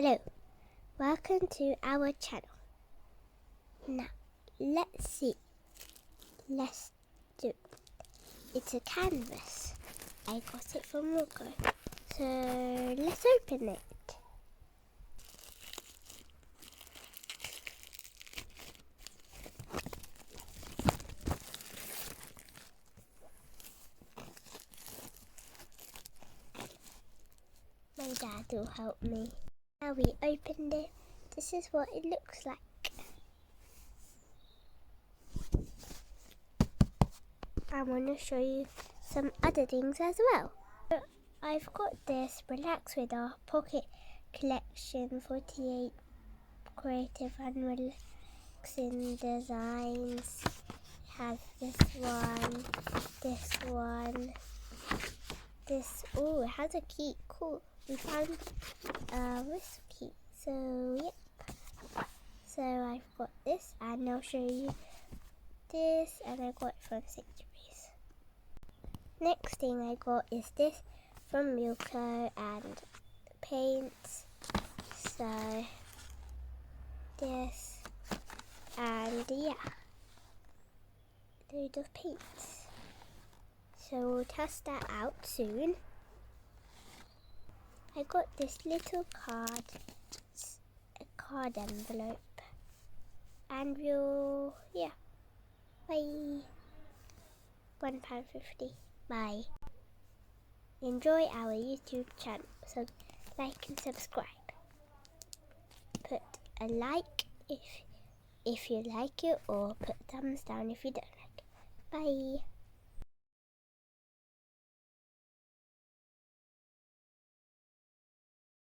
Hello, welcome to our channel. Now, let's see. Let's do it. It's a canvas. I got it from Morocco. So, let's open it. My dad will help me. Now we opened it. This is what it looks like. I want to show you some other things as well. I've got this Relax with Our Pocket Collection 48 creative and relaxing designs. It has this one, oh, it has a key, cool. We found this key, so yep. So I've got this and I'll show you this, and I got it from Sainsbury's. Next thing I got is this from Milko and paints. So this and yeah, load of paints. So we'll test that out soon. I got this little card, a card envelope, and we'll, yeah, bye. £1.50. Bye. Enjoy our YouTube channel, so like and subscribe. Put a like if you like it, or put a thumbs down if you don't like it. Bye.